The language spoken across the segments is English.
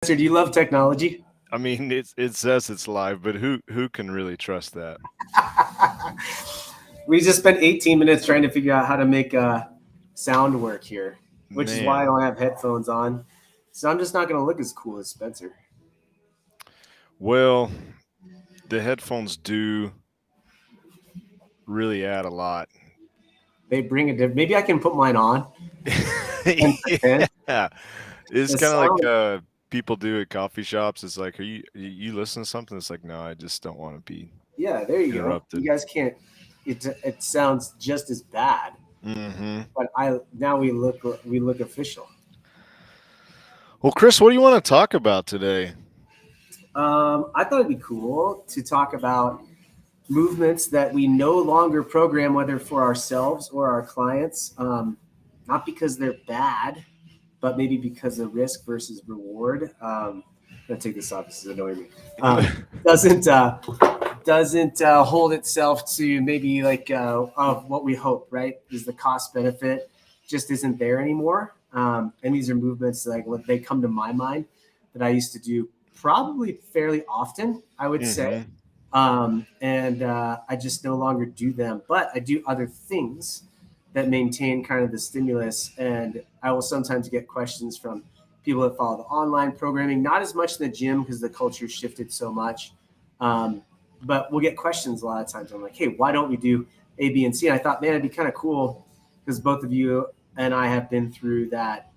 Do you love technology? I mean, it says it's live, but who can really trust that? We just spent 18 minutes trying to figure out how to make sound work here, which is why I Man, don't have headphones on. So I'm just not going to look as cool as Spencer. well, the headphones do really add a lot. They bring it. Maybe I can put mine on and pretend. Yeah, it's The kind of like sound. people do at coffee shops. It's like, are you listening to something? It's like, no, I just don't want to be Yeah, there you go. You interrupted. guys can't. It sounds just as bad, Hmm. but now we look official. Well, Chris, what do you want to talk about today? I thought it'd be cool to talk about movements that we no longer program, whether for ourselves or our clients, not because they're bad, but maybe because of risk versus reward. I'm gonna take this off. This is annoying me. Doesn't hold itself to maybe like of what we hope. Right? Is the cost benefit just isn't there anymore? And these are movements like what they come to my mind that I used to do probably fairly often. I would say Hmm. and I just no longer do them. But I do other things that maintain kind of the stimulus, and I will sometimes get questions from people that follow the online programming. Not as much in the gym because the culture shifted so much, um, but we'll get questions a lot of times. I'm like, hey, why don't we do A, B, and C? And I thought, man, it'd be kind of cool because both of you and I have been through that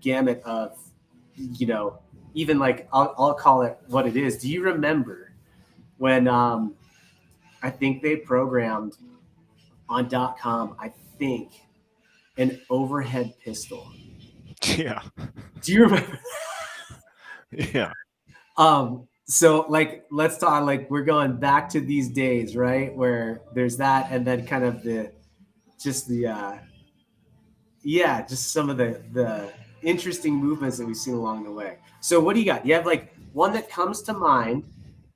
gamut of, you know, even like I'll call it what it is. Do you remember when I think they programmed on .com, I think, an overhead pistol. Yeah, Do you remember? yeah, So like let's talk like we're going back to these days, right? Where there's that and then kind of the just the yeah, just some of the interesting movements that we've seen along the way. So what do you got? You have like one that comes to mind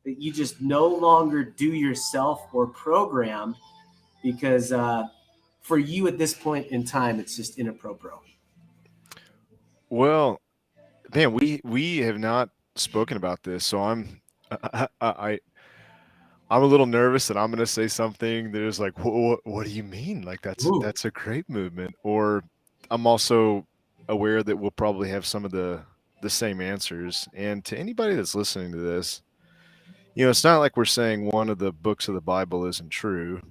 that you just no longer do yourself or program because for you at this point in time, it's just inappropriate. Well, man, we have not spoken about this, so I'm a little nervous that I'm going to say something that is like, what do you mean? Like Ooh, that's a great movement. Or I'm also aware that we'll probably have some of the same answers. And to anybody that's listening to this, it's not like we're saying one of the books of the Bible isn't true.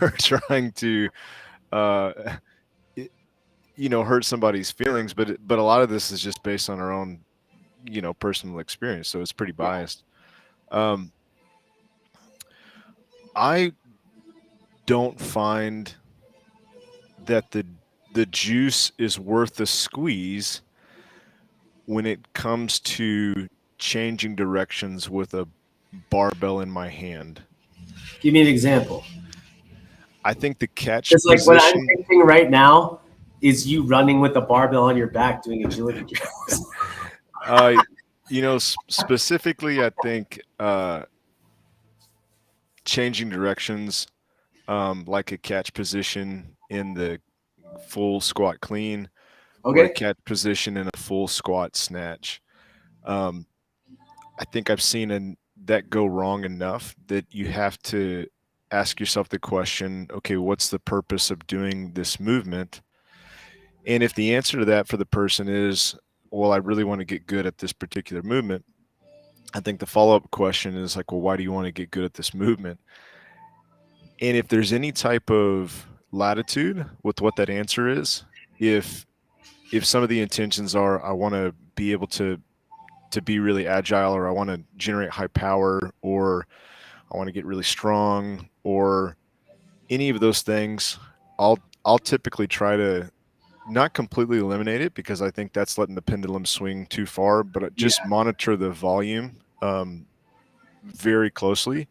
Or trying to, uh, i- hurt somebody's feelings, but a lot of this is just based on our own, personal experience. So it's pretty yeah. biased. Um, I don't find that the juice is worth the squeeze when it comes to changing directions with a barbell in my hand. Give me an example. I think the catch It's like what I'm position, thinking right now is you running with a barbell on your back doing agility drills. uh, specifically, I think changing directions, like a catch position in the full squat clean or a Okay. catch position in a full squat snatch. Um, I think I've seen that go wrong enough that you have to ask yourself the question, okay, what's the purpose of doing this movement? And if the answer to that for the person is, well, I really want to get good at this particular movement, I think the follow-up question is like, well, why do you want to get good at this movement? And if there's any type of latitude with what that answer is, if some of the intentions are I want to be able to be really agile, or I want to generate high power, or I want to get really strong, or any of those things, I'll typically try to not completely eliminate it because I think that's letting the pendulum swing too far, but Yeah. just monitor the volume very closely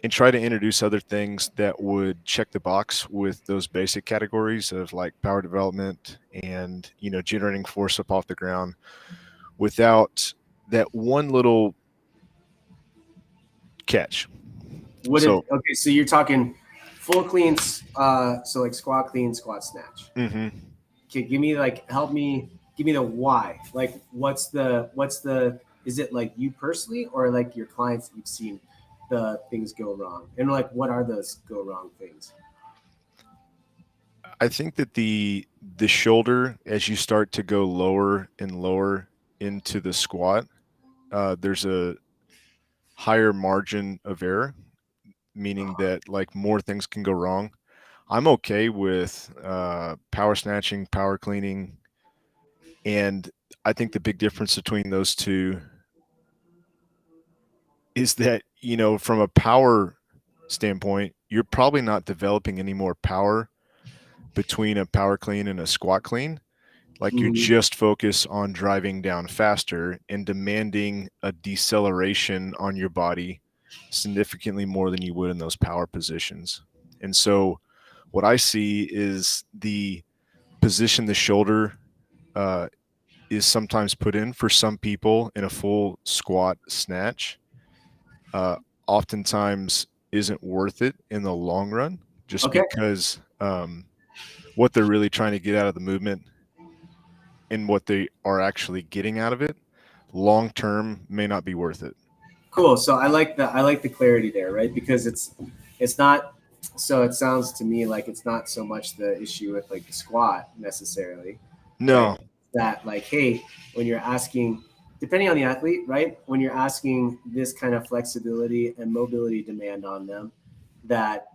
and try to introduce other things that would check the box with those basic categories of like power development and generating force up off the ground without that one little catch. Would it? So, Okay, so you're talking full cleans. So like squat clean, squat snatch. mhm. Okay, give me like help me give me the why. Like, what's the, is it like you personally or like your clients that you've seen the things go wrong? And like, what are those go wrong things? I think that the shoulder, as you start to go lower and lower into the squat, there's a higher margin of error, meaning that like more things can go wrong. I'm okay with power snatching, power cleaning, and I think the big difference between those two is that, you know, from a power standpoint, you're probably not developing any more power between a power clean and a squat clean. Like you Mhm. just focus on driving down faster and demanding a deceleration on your body significantly more than you would in those power positions. And so what I see is the position the shoulder is sometimes put in for some people in a full squat snatch uh, oftentimes isn't worth it in the long run, just Okay, because what they're really trying to get out of the movement and what they are actually getting out of it long term may not be worth it. cool. So I like the clarity there, right? Because it's not. So it sounds to me like it's not so much the issue with like the squat necessarily, right? No. That like, hey, when you're asking, depending on the athlete, right? When you're asking this kind of flexibility and mobility demand on them, that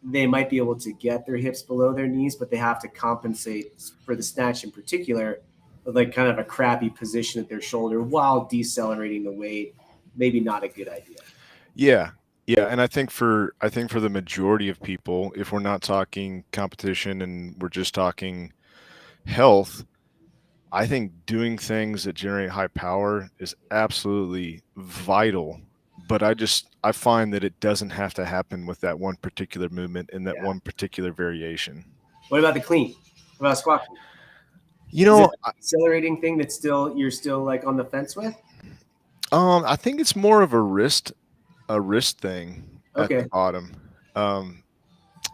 they might be able to get their hips below their knees, but they have to compensate for the snatch in particular with like kind of a crappy position at their shoulder while decelerating the weight. Maybe not a good idea. Yeah. Yeah, and I think for the majority of people, if we're not talking competition and we're just talking health, I think doing things that generate high power is absolutely vital, but I find that it doesn't have to happen with that one particular movement in that Yeah. one particular variation. What about the clean? What about squat clean? You Is it know, an accelerating thing that still you're still like on the fence with? I think it's more of a wrist thing at the Okay, bottom. Um,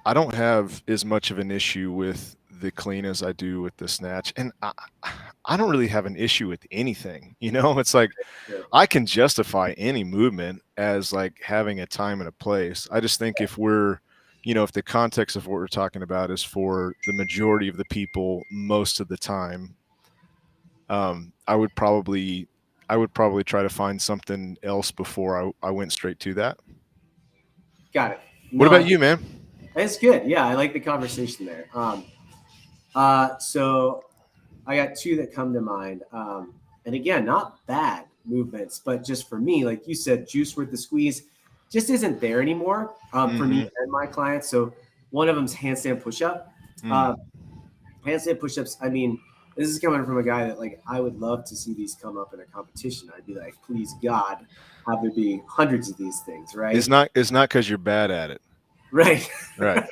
I don't have as much of an issue with the clean as I do with the snatch, and I don't really have an issue with anything. You know, it's like sure. I can justify any movement as like having a time and a place. I just think if we're, you know, if the context of what we're talking about is for the majority of the people most of the time, um, I would probably I would probably try to find something else before I went straight to that. Got it. What No, I about you, think man? it's good. Yeah, I like the conversation there. So I got two that come to mind. And again, not bad movements, but just for me, like you said, juice worth the squeeze just isn't there anymore for me Mhm. and my clients. So one of them's handstand push-up. Mm. Uh, handstand push-ups, I mean, this is coming from a guy that like I would love to see these come up in a competition. I'd be like, please God, have there be hundreds of these things, right? It's not because you're bad at it. Right. Right.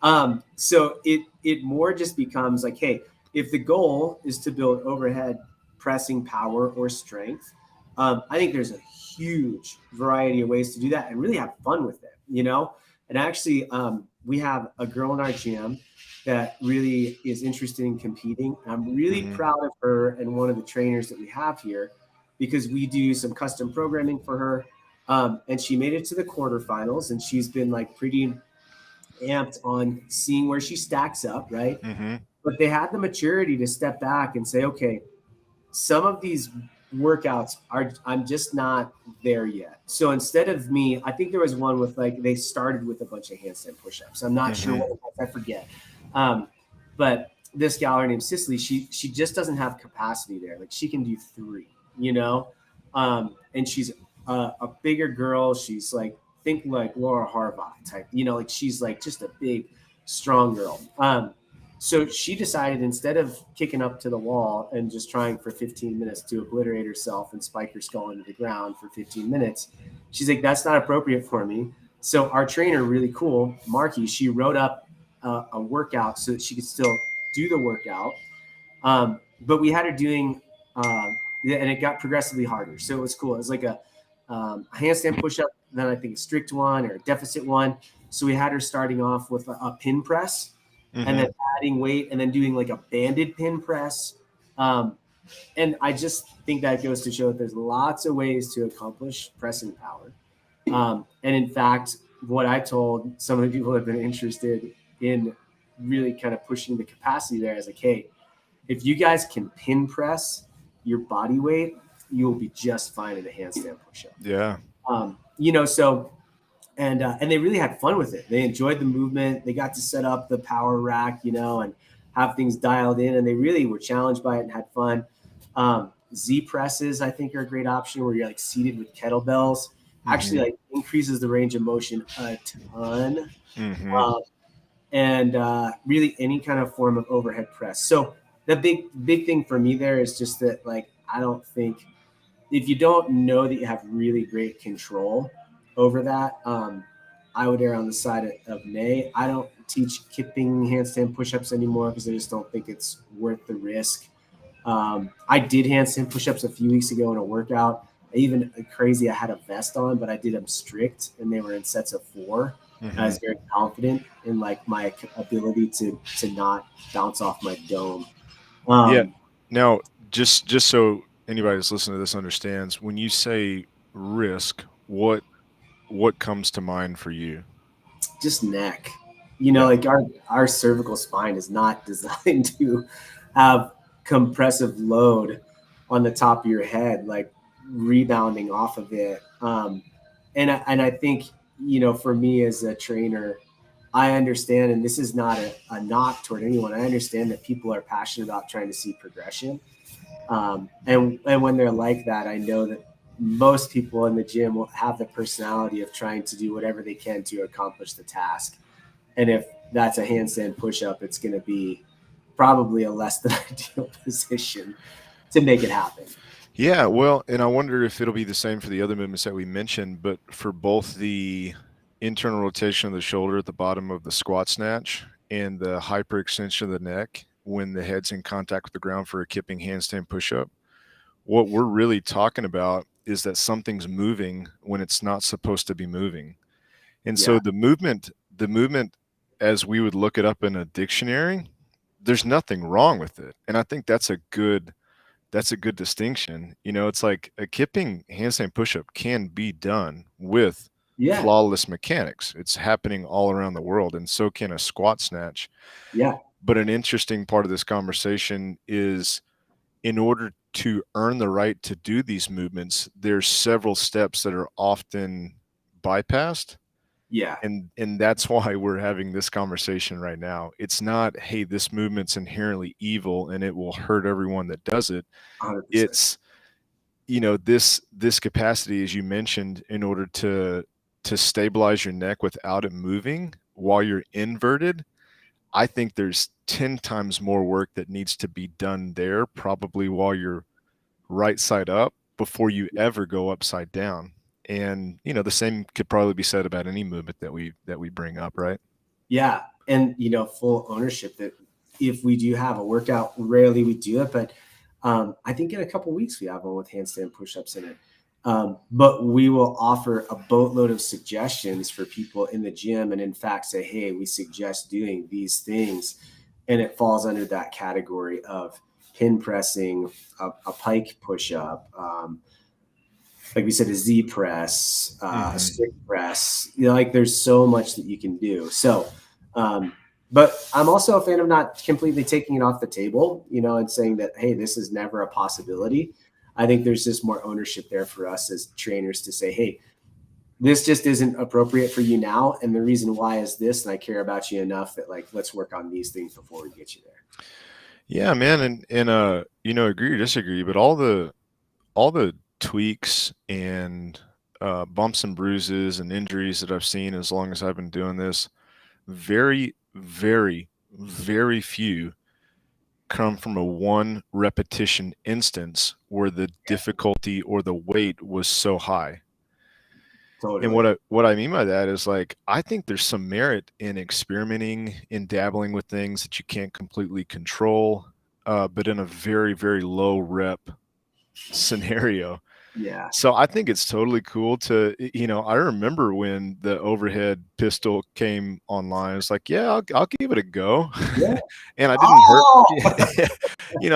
Right. So it more just becomes like, hey, if the goal is to build overhead pressing power or strength, I think there's a huge variety of ways to do that and really have fun with it, you know? And actually, we have a girl in our gym that really is interested in competing. I'm really Mhm. proud of her and one of the trainers that we have here because we do some custom programming for her. And she made it to the quarterfinals, and she's been like pretty amped on seeing where she stacks up, right? Mhm. But they had the maturity to step back and say, okay, some of these workouts are I'm just not there yet. So instead of me, I think there was one with like they started with a bunch of handstand push-ups. I'm not sure what Mhm. it was, I forget. Um, but this gal her named Cicely, she just doesn't have capacity there. Like she can do three, you know, and she's a bigger girl. She's like think like Laura Harbaugh type, you know, like she's like just a big, strong girl. So she decided instead of kicking up to the wall and just trying for 15 minutes to obliterate herself and spike her skull into the ground for 15 minutes, she's like, that's not appropriate for me. So our trainer, really cool, Marky, she wrote up a workout so that she could still do the workout. But we had her doing, and it got progressively harder. So it was cool. It was like a handstand push-up, then I think a strict one or a deficit one. So we had her starting off with a pin press and then Mhm. adding weight and then doing like a banded pin press. And I just think that goes to show that there's lots of ways to accomplish press and power. And in fact, what I told some of the people that have been interested in really kind of pushing the capacity there is like, hey, if you guys can pin press your body weight, you will be just fine in a handstand push-up. Yeah. So and they really had fun with it. They enjoyed the movement. They got to set up the power rack, and have things dialed in, and they really were challenged by it and had fun. Z presses, I think, are a great option where you're like seated with kettlebells. Actually, like increases the range of motion a ton. And really any kind of form of overhead press. So the big thing for me there is just that, like, I don't think, if you don't know that you have really great control over that, I would err on the side of nay. I don't teach kipping handstand push-ups anymore because I just don't think it's worth the risk. I did handstand push-ups a few weeks ago in a workout. Even crazy, I had a vest on, but I did them strict, and they were in sets of 4. I was very confident in like my ability to not bounce off my dome. Yeah. Now, just so anybody that's listening to this understands, when you say risk, what comes to mind for you? Just neck. Yeah. Like our cervical spine is not designed to have compressive load on the top of your head, like rebounding off of it. And I think, for me as a trainer, I understand, and this is not a knock toward anyone. I understand that people are passionate about trying to see progression. And when they're like that, I know that most people in the gym will have the personality of trying to do whatever they can to accomplish the task. And if that's a handstand push-up, it's going to be probably a less than ideal position to make it happen. Yeah, well, and I wonder if it'll be the same for the other movements that we mentioned, but for both the internal rotation of the shoulder at the bottom of the squat snatch and the hyperextension of the neck when the head's in contact with the ground for a kipping handstand push-up, what we're really talking about is that something's moving when it's not supposed to be moving. And so the movement as we would look it up in a dictionary, there's nothing wrong with it. And I think that's a good distinction. It's like a kipping handstand push-up can be done with flawless mechanics. It's happening all around the world, and so can a squat snatch. Yeah. But an interesting part of this conversation is, in order to earn the right to do these movements, there's several steps that are often bypassed. Yeah. And that's why we're having this conversation right now. It's not, hey, this movement's inherently evil and it will hurt everyone that does it. 100%. It's, this capacity, as you mentioned, in order to stabilize your neck without it moving while you're inverted. I think there's 10 times more work that needs to be done there, probably while you're right side up, before you ever go upside down. And, the same could probably be said about any movement that we bring up, right? Yeah. And, full ownership that if we do have a workout, rarely we do it, but I think in a couple of weeks we have one with handstand push-ups in it. But we will offer a boatload of suggestions for people in the gym, and in fact say, hey, we suggest doing these things. And it falls under that category of pin pressing, a pike push-up, like we said, a Z press, a stick press. Like there's so much that you can do. So, but I'm also a fan of not completely taking it off the table, and saying that, hey, this is never a possibility. I think there's just more ownership there for us as trainers to say, hey, this just isn't appropriate for you now. And the reason why is this, and I care about you enough that, like, let's work on these things before we get you there. Yeah, man. And agree or disagree, but all the tweaks and bumps and bruises and injuries that I've seen as long as I've been doing this, very, very, very few come from a one repetition instance where the difficulty or the weight was so high. Totally. And what I mean by that is, like, I think there's some merit in experimenting, in dabbling with things that you can't completely control, but in a very, very low rep scenario. Yeah. So I think it's totally cool to, I remember when the overhead pistol came online. It's like, yeah, I'll give it a go. Yeah. And I didn't hurt, Oh,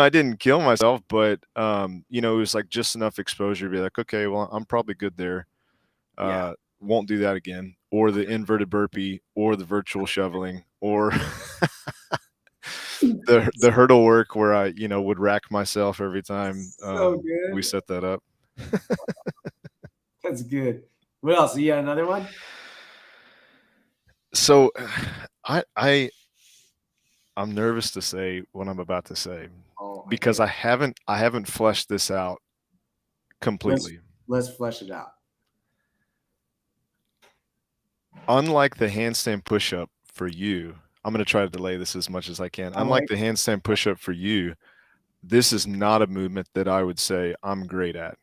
I didn't kill myself, but, it was like just enough exposure to be like, okay, well, I'm probably good there. yeah. Won't do that again. Or the inverted burpee or the virtual shoveling or the hurdle work where I, would rack myself every time So we good. set that up. That's good. What else? You got another one? So I'm nervous to say what I'm about to say Oh, I because can't. I haven't fleshed this out Let's completely. let's flesh it out. Unlike the handstand push-up for you, I'm going to try to delay this as much as I can. I Unlike like. the handstand push-up for you, this is not a movement that I would say I'm great at.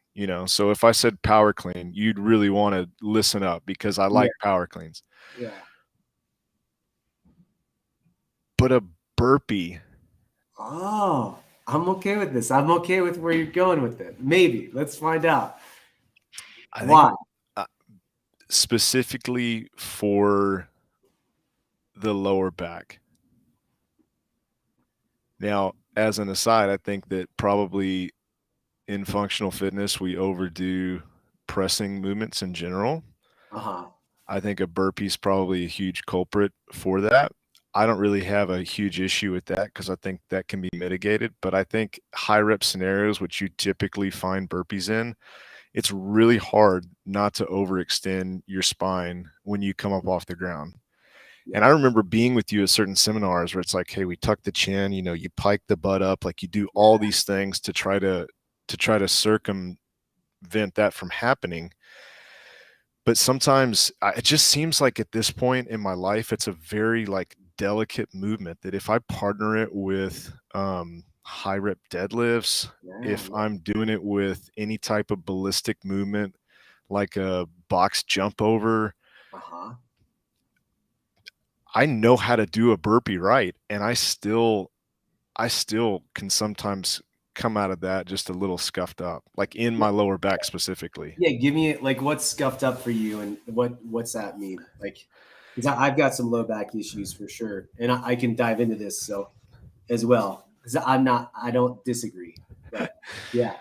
So if I said power clean, you'd really want to listen up because I Yeah. like power cleans. Yeah. But a burpee, Oh, I'm okay with this. I'm okay with where you're going with it. Maybe. Let's find out. I think Why? specifically for the lower back. Now, as an aside, I think that probably in functional fitness, we overdo pressing movements in general. Uh-huh. I think a burpee is probably a huge culprit for that. I don't really have a huge issue with that because I think that can be mitigated. But I think high rep scenarios, which you typically find burpees in, it's really hard not to overextend your spine when you come up off the ground. And I Yeah. remember being with you at certain seminars where it's like, hey, we tuck the chin, you pike the butt up, like you do all these things to try to circumvent that from happening. But sometimes it just seems like at this point in my life, it's a very like delicate movement that if I partner it with high rep deadlifts, Yeah. if I'm doing it with any type of ballistic movement like a box jump over, Uh-huh. I know how to do a burpee right, and I still can sometimes come out of that just a little scuffed up, like in my lower back specifically. Yeah, give me like what's scuffed up for you and what's that mean? Like, because I've got some low back issues for sure, and I can dive into this so as well because I don't disagree, but yeah,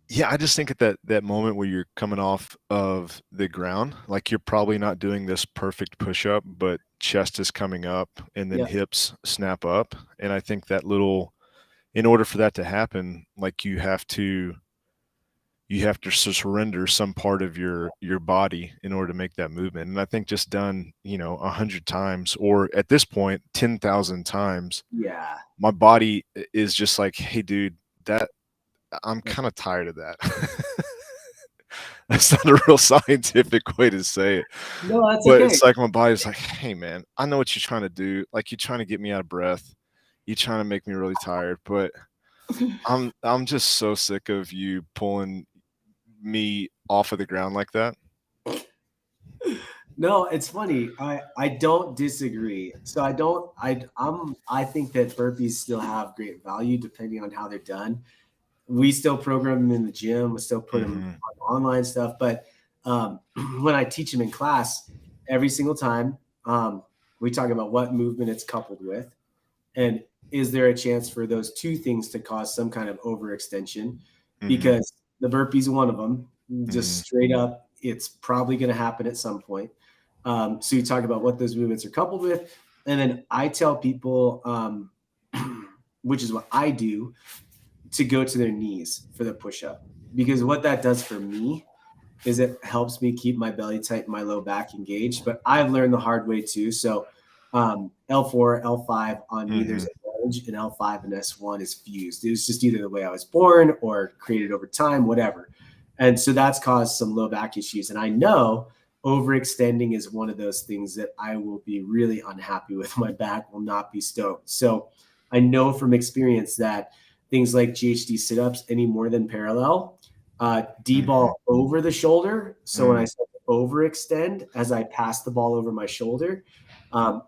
Yeah, I just think at that moment where you're coming off of the ground, like you're probably not doing this perfect push up, but chest is coming up and then yeah, hips snap up. And I think in order for that to happen, like you have to surrender some part of your body in order to make that movement. And I think just done, 100 times, or at this point, 10,000 times, yeah. my body is just like, hey, dude, that I'm kind of tired of that. That's not a real scientific way to say it, No, that's but okay. it's like my body's like, hey, man, I know what you're trying to do. Like you're trying to get me out of breath. You're trying to make me really tired, but I'm just so sick of you pulling me off of the ground like that. No, it's funny. I don't disagree. So I don't I think that burpees still have great value depending on how they're done. We still program them in the gym. We still put them Mhm, on online stuff. But when I teach them in class, every single time we talk about what movement it's coupled with, and is there a chance for those two things to cause some kind of overextension? mhm, Because the burpees is one of them. Just mhm, straight up, it's probably going to happen at some point. So you talk about what those movements are coupled with, and then I tell people, which is what I do, to go to their knees for the push up because what that does for me is it helps me keep my belly tight and my low back engaged. But I've learned the hard way too. So L4, L5 on me, there's mhm. advantage, and L5 and S1 is fused. It was just either the way I was born or created over time, whatever. And so that's caused some low back issues. And I know overextending is one of those things that I will be really unhappy with. My back will not be stoked. So I know from experience that things like GHD sit ups, any more than parallel, D Mhm, ball over the shoulder. So when I mm, start to overextend as I pass the ball over my shoulder,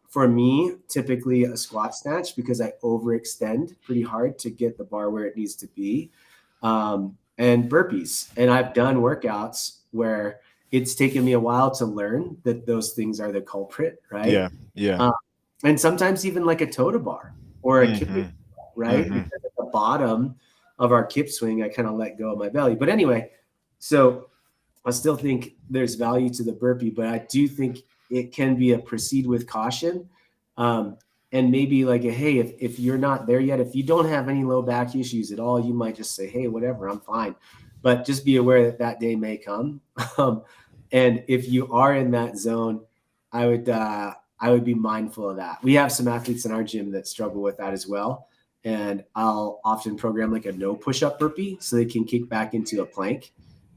for me, typically a squat snatch because I overextend pretty hard to get the bar where it needs to be. and burpees. And I've done workouts where it's taken me a while to learn that those things are the culprit, right? Yeah. Yeah. Uh, and sometimes even like a toe to bar or a kipping, Mhm. right? Mhm. Because at the bottom of our kip swing, I kind of let go of my belly. But anyway, so I still think there's value to the burpee, but I do think it can be a proceed with caution. Um, and maybe like a, hey, if you're not there yet, if you don't have any low back issues at all, you might just say, hey, whatever, I'm fine. But just be aware that that day may come. Um, and if you are in that zone, I would be mindful of that. We have some athletes in our gym that struggle with that as well. And I'll often program like a no push-up burpee so they can kick back into a plank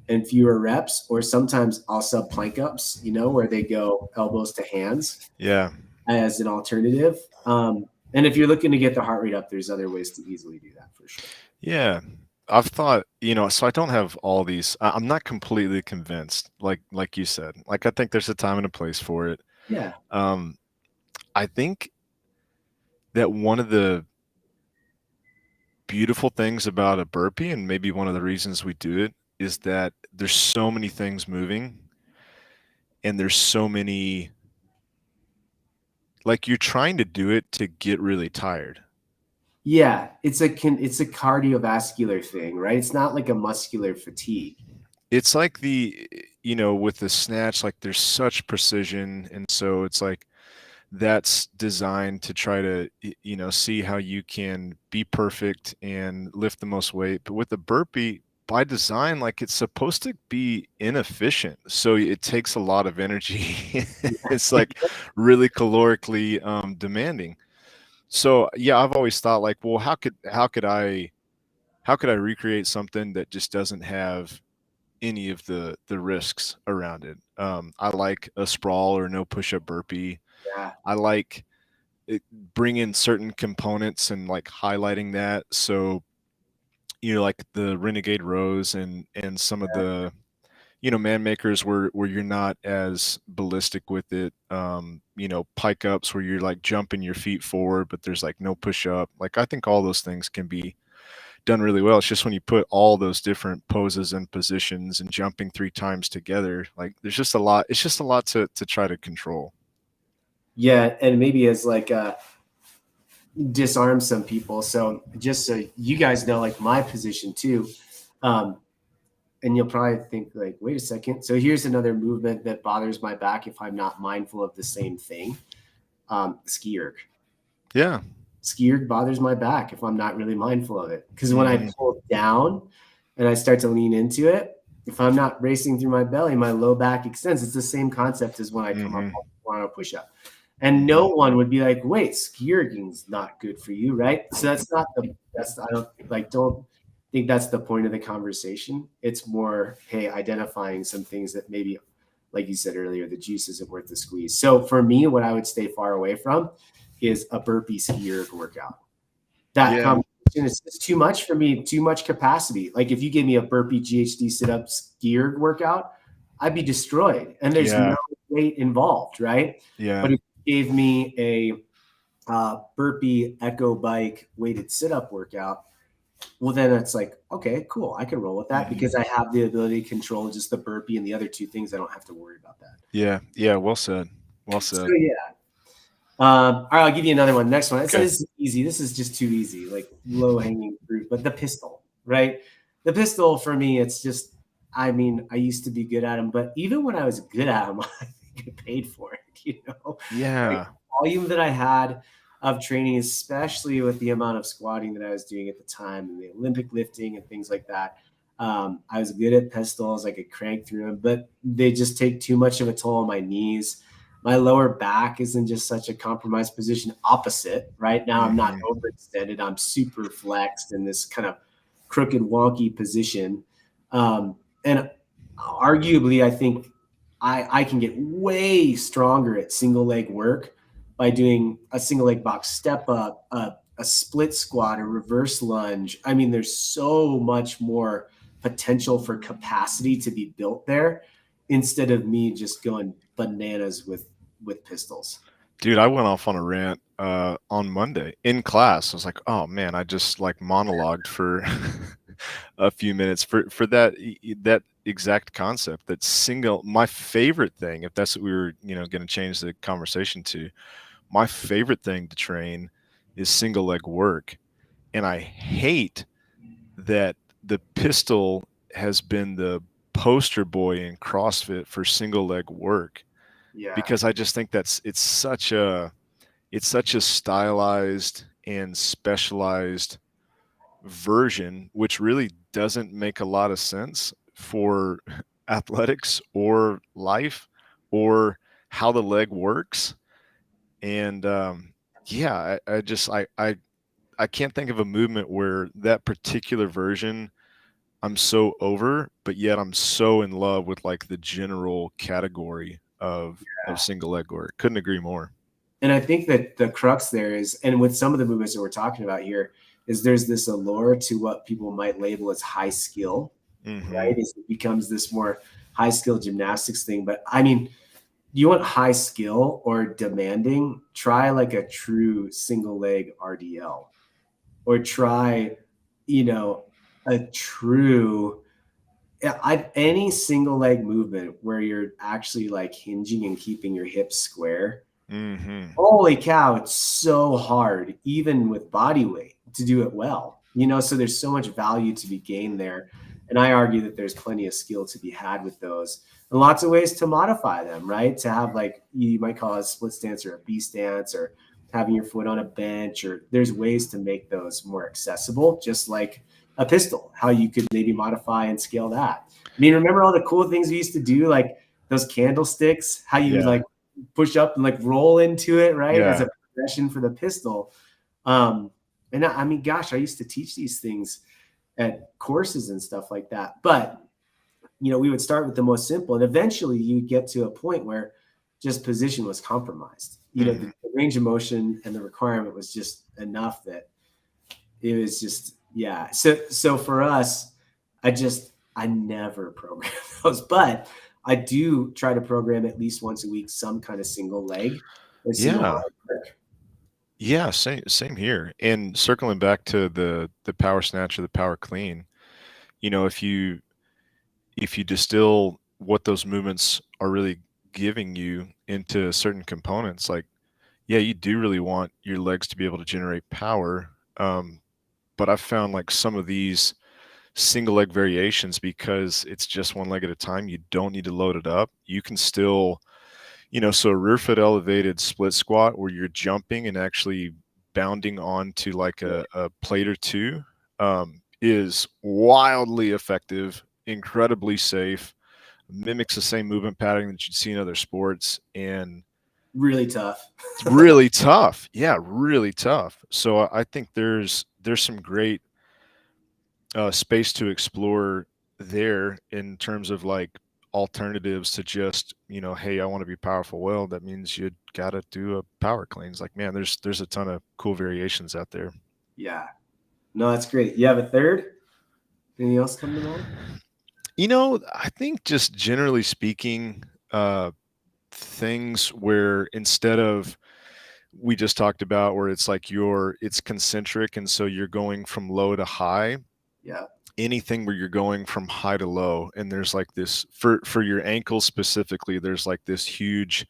and fewer reps, or sometimes I'll sub plank ups, where they go elbows to hands Yeah. as an alternative. And if you're looking to get the heart rate up, there's other ways to easily do that for sure. Yeah. I've thought, so I don't have all these. I'm not completely convinced, like you said. Like I think there's a time and a place for it. Yeah. Um, I think that one of the beautiful things about a burpee, and maybe one of the reasons we do it, is that there's so many things moving, and there's so many, like you're trying to do it to get really tired. Yeah. It's a cardiovascular thing, right? It's not like a muscular fatigue. It's like with the snatch, like there's such precision, and so it's like that's designed to try to see how you can be perfect and lift the most weight. But with the burpee, by design, like it's supposed to be inefficient, so it takes a lot of energy. It's like really calorically demanding. So yeah, I've always thought like, well, how could I recreate something that just doesn't have any of the risks around it? I like a sprawl or no push-up burpee. Yeah. I like bring in certain components and like highlighting that. So, like the renegade rows and some of the, man makers where you're not as ballistic with it. Pike ups where you're like jumping your feet forward, but there's like no push up. Like I think all those things can be done really well. It's just when you put all those different poses and positions and jumping 3 times together, like there's just a lot. It's just a lot to try to control. Yeah. And maybe as like disarm some people. So just so you guys know, like my position too. Um, and you'll probably think like, wait a second. So here's another movement that bothers my back if I'm not mindful of the same thing. Skierg. Yeah. Skierg bothers my back if I'm not really mindful of it. Because when I Mhm. pull down and I start to lean into it, if I'm not racing through my belly, my low back extends. It's the same concept as when I come up Mhm. on a push-up. And no Mhm. one would be like, wait, skierging's not good for you, right? So don't think that's the point of the conversation. It's more, hey, identifying some things that maybe, like you said earlier, the juice isn't worth the squeeze. So for me, what I would stay far away from is a burpee skierg workout. That Yeah. combination is too much for me, too much capacity. Like if you give me a burpee GHD sit-up skierg workout, I'd be destroyed. And there's no Yeah. weight involved, right? Yeah. But if you gave me a burpee echo bike weighted sit-up workout, well, then it's like, okay, cool. I can roll with that Mhm. because I have the ability to control just the burpee and the other two things. I don't have to worry about that. Yeah. Yeah. Well said. Well So said. yeah. All right, I'll give you another one. Next one. So Okay. this is easy. This is just too easy, like low hanging fruit. But the pistol, right? The pistol for me, it's just. I mean, I used to be good at them, but even when I was good at them, I think I paid for it. Like Yeah. the volume that I had of training, especially with the amount of squatting that I was doing at the time, and the Olympic lifting and things like that. I was good at pistols. I could crank through them, but they just take too much of a toll on my knees. My lower back is in just such a compromised position. Opposite right now, I'm not Mhm. overextended. I'm super flexed in this kind of crooked, wonky position. And arguably, I think I can get way stronger at single leg work by doing a single leg box step up, a split squat, a reverse lunge. I mean, there's so much more potential for capacity to be built there instead of me just going bananas with pistols. Dude, I went off on a rant on Monday in class. I was like, "Oh man, I just like monologued for a few minutes for that exact concept. That single, my favorite thing, if that's what we were, going to change the conversation to, my favorite thing to train is single leg work. And I hate that the pistol has been the poster boy in CrossFit for single leg work, Yeah. because I just think it's such a stylized and specialized version, which really doesn't make a lot of sense for athletics or life or how the leg works. And yeah, I can't think of a movement where that particular version I'm so over, but yet I'm so in love with like the general category of single leg work. Couldn't agree more. And I think that the crux there is, and with some of the movements that we're talking about here, is there's this allure to what people might label as high skill, Hmm. right? Is it becomes this more high skill gymnastics thing. But I mean, you want high skill or demanding? Try like a true single leg RDL, or try, a true any single leg movement where you're actually like hinging and keeping your hips square. Hmm. Holy cow, it's so hard, even with body weight, to do it well. So there's so much value to be gained there. And I argue that there's plenty of skill to be had with those, and lots of ways to modify them, right? To have, like, you might call it a split stance or a B stance, or having your foot on a bench, or there's ways to make those more accessible, just like a pistol, how you could maybe modify and scale that. I mean, remember all the cool things we used to do, like those candlesticks, how you would Yeah. like push up and like roll into it, right? As Yeah. a progression for the pistol. Um, and I mean, gosh, I used to teach these things at courses and stuff like that. But, we would start with the most simple, and eventually you get to a point where just position was compromised. Hmm. The range of motion and the requirement was just enough that it was just, yeah. So for us, I never program those, but I do try to program at least once a week some kind of single leg or single Yeah. arm work. Yeah, same here. And circling back to the power snatch or the power clean, if you distill what those movements are really giving you into certain components, like, yeah, you do really want your legs to be able to generate power. But I've found like some of these single leg variations, because it's just one leg at a time, you don't need to load it up. You can still, so a rear foot elevated split squat where you're jumping and actually bounding onto like a plate or two, is wildly effective, incredibly safe, mimics the same movement pattern that you'd see in other sports, and Really tough. it's really tough. Yeah, really tough. So I think there's some great space to explore there in terms of like alternatives to just, hey, I want to be powerful. Well, that means you got to do a power cleans. Like, man, there's a ton of cool variations out there. Yeah. No, that's great. You have a third? Anything else come to mind? I think just generally speaking, things where instead of, we just talked about where it's like it's concentric, and so you're going from low to high. Yeah. Anything where you're going from high to low, and there's like this for your ankles specifically, there's like this huge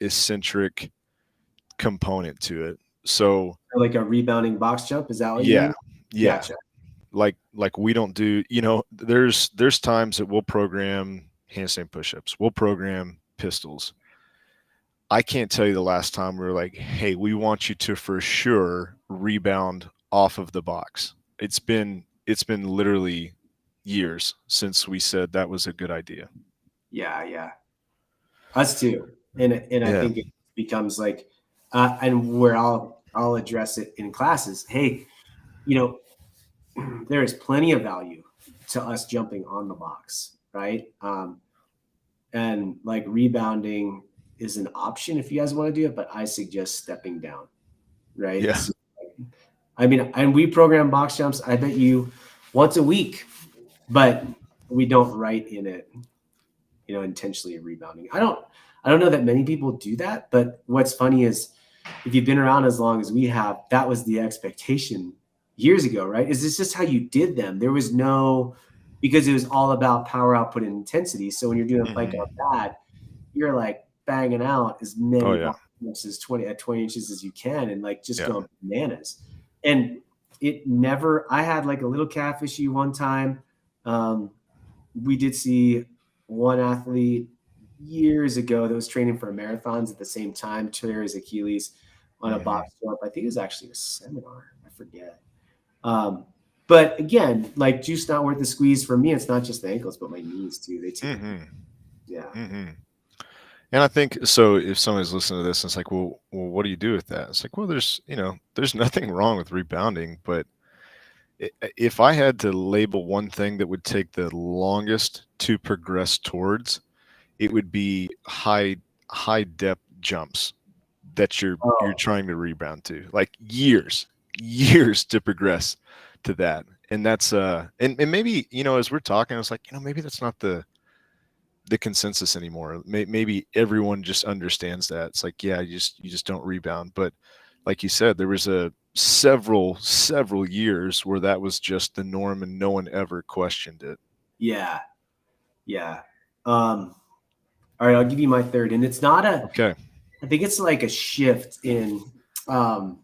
eccentric component to it. So Like a rebounding box jump. Is that what you yeah, mean? yeah, Gotcha. like we don't do, there's times that we'll program handstand push-ups, we'll program pistols. I can't tell you the last time we were like, hey, we want you to for sure rebound off of the box. It's been literally years since we said that was a good idea. Yeah. Yeah. Us too. And I Yeah. think it becomes like, and where I'll address it in classes. Hey, you know, there is plenty of value to us jumping on the box, right? And like rebounding is an option if you guys want to do it, but I suggest stepping down, right? Yeah. So, I mean, and we program box jumps, I bet you, once a week, but we don't write in it, intentionally rebounding. I don't know that many people do that, but what's funny is if you've been around as long as we have, that was the expectation years ago, right? Is this just how you did them? There was no, because it was all about power output and intensity. So when you're doing a plank on that, you're like banging out as Oh many yeah. box jumps as 20 inches as you can, and like just Yeah. going bananas. And it never, I had like a little calf issue one time. We did see one athlete years ago that was training for marathons at the same time, tear his Achilles on a box jump. I think it was actually a seminar. I forget. But again, like juice not worth the squeeze for me. It's not just the ankles, but my knees too. They take yeah. And I think so. If somebody's listening to this, and it's like, well, what do you do with that? It's like, well, there's nothing wrong with rebounding, but if I had to label one thing that would take the longest to progress towards, it would be high depth jumps that you're Oh, trying to rebound to, like years to progress to that. And that's and maybe, as we're talking, it's like, maybe that's not the consensus anymore. Maybe everyone just understands that. It's like, yeah, you just don't rebound. But like you said, there was a several years where that was just the norm and no one ever questioned it. yeah. Yeah. All right, I'll give you my third. And it's not Okay. I think it's like um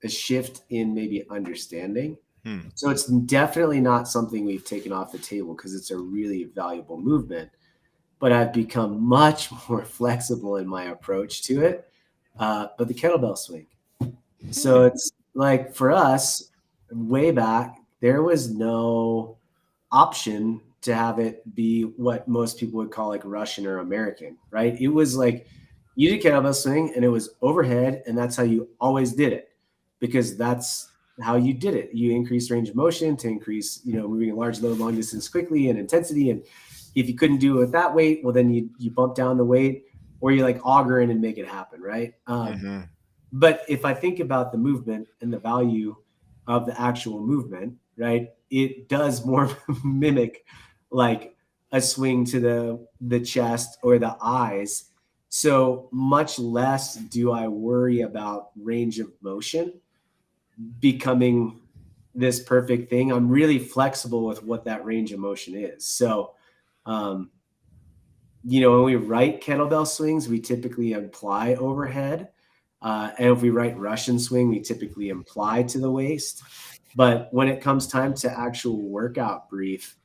a shift in maybe understanding. So it's definitely not something we've taken off the table because it's a really valuable movement. But I've become much more flexible in my approach to it. But the kettlebell swing. So it's like for us, way back, there was no option to have it be what most people would call like Russian or American, right? It was like you did kettlebell swing and it was overhead, and that's how you always did it because that's how you did it. You increase range of motion to increase, moving a large load long distance quickly and intensity. And if you couldn't do it with that weight, well, then you bump down the weight or you like auger in and make it happen, right? But if I think about the movement and the value of the actual movement, right, it does more mimic like a swing to the chest or the eyes. So much less do I worry about range of motion becoming this perfect thing. I'm really flexible with what that range of motion is. So, when we write kettlebell swings, we typically imply overhead. And if we write Russian swing, we typically imply to the waist. But when it comes time to actual workout brief,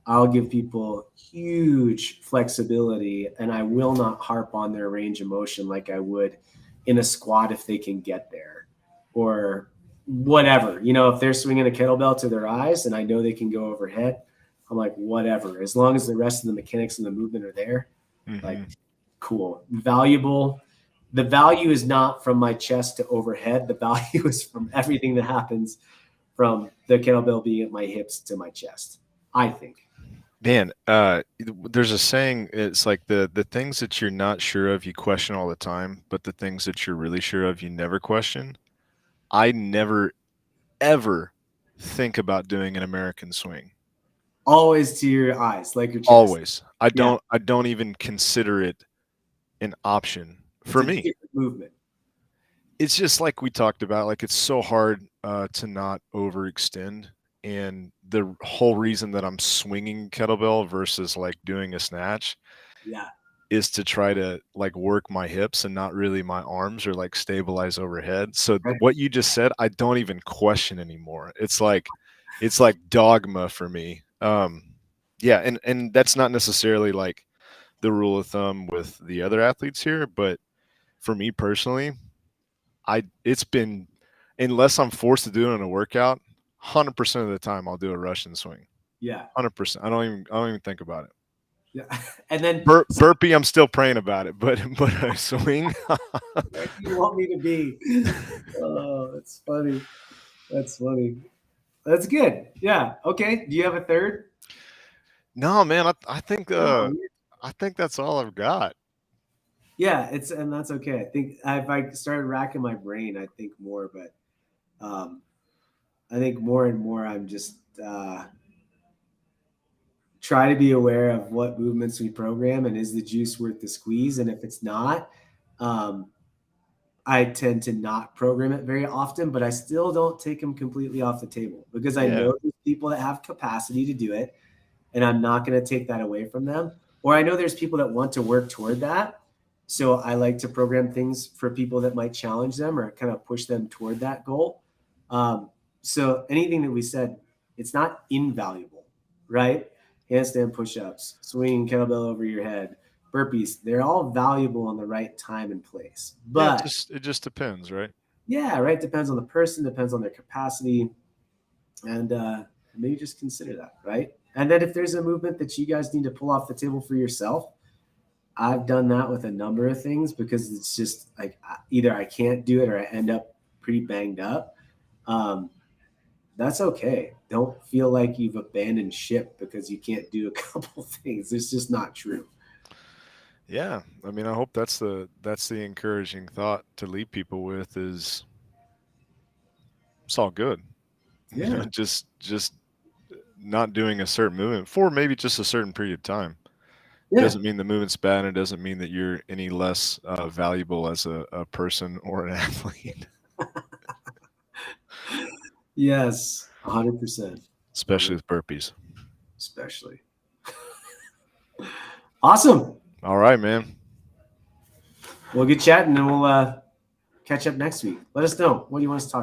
I'll give people huge flexibility and I will not harp on their range of motion like I would in a squat if they can get there or whatever. If they're swinging a kettlebell to their eyes and I know they can go overhead, I'm like, whatever. As long as the rest of the mechanics and the movement are there, like, cool, valuable. The value is not from my chest to overhead. The value is from everything that happens from the kettlebell being at my hips to my chest, I think. Man, there's a saying, it's like the things that you're not sure of, you question all the time, but the things that you're really sure of, you never question. I never, ever think about doing an American swing. Always to your eyes, like your chest. Always. I Yeah. don't even consider it an option It's for a me. different movement. It's just like we talked about, like it's so hard to not overextend. And the whole reason that I'm swinging kettlebell versus like doing a snatch Yeah. is to try to like work my hips and not really my arms or like stabilize overhead. So Right. what you just said, I don't even question anymore. It's like dogma for me. Yeah, and that's not necessarily like the rule of thumb with the other athletes here, but for me personally, it's been, unless I'm forced to do it in a workout, 100% of the time I'll do a Russian swing. Yeah. 100%. I don't even think about it. Yeah. And then Burpee, I'm still praying about it, but a swing. where do you want me to be? Oh, that's funny. That's funny. That's good. Yeah. Okay. Do you have a third? No, man, I think No. that's all I've got. Yeah, and that's okay. I think if I started racking my brain, I think more, but I think more and more I'm just try to be aware of what movements we program and is the juice worth the squeeze, and if it's not, um, I tend to not program it very often, but I still don't take them completely off the table because I Yeah. know there's people that have capacity to do it, and I'm not going to take that away from them. Or I know there's people that want to work toward that. So I like to program things for people that might challenge them or kind of push them toward that goal. So anything that we said, it's not invaluable, right? Handstand push-ups, swinging kettlebell over your head, burpees, they're all valuable in the right time and place. Yeah, But it just depends, right? yeah, right, depends on the person, depends on their capacity, and maybe just consider that, right? And then if there's a movement that you guys need to pull off the table for yourself, I've done that with a number of things because it's just like either I can't do it or I end up pretty banged up. Um, that's okay. Don't feel like you've abandoned ship because you can't do a couple things. It's just not true. Yeah. I mean, I hope that's the encouraging thought to leave people with is it's all good. You know, Yeah. just not doing a certain movement for maybe just a certain period of time. Yeah. Doesn't mean the movement's bad, and it doesn't mean that you're any less valuable as a person or an athlete, Yes. 100%. especially with burpees. Especially. Awesome. All right, man. We'll get chatting and we'll catch up next week. Let us know. What do you want us to talk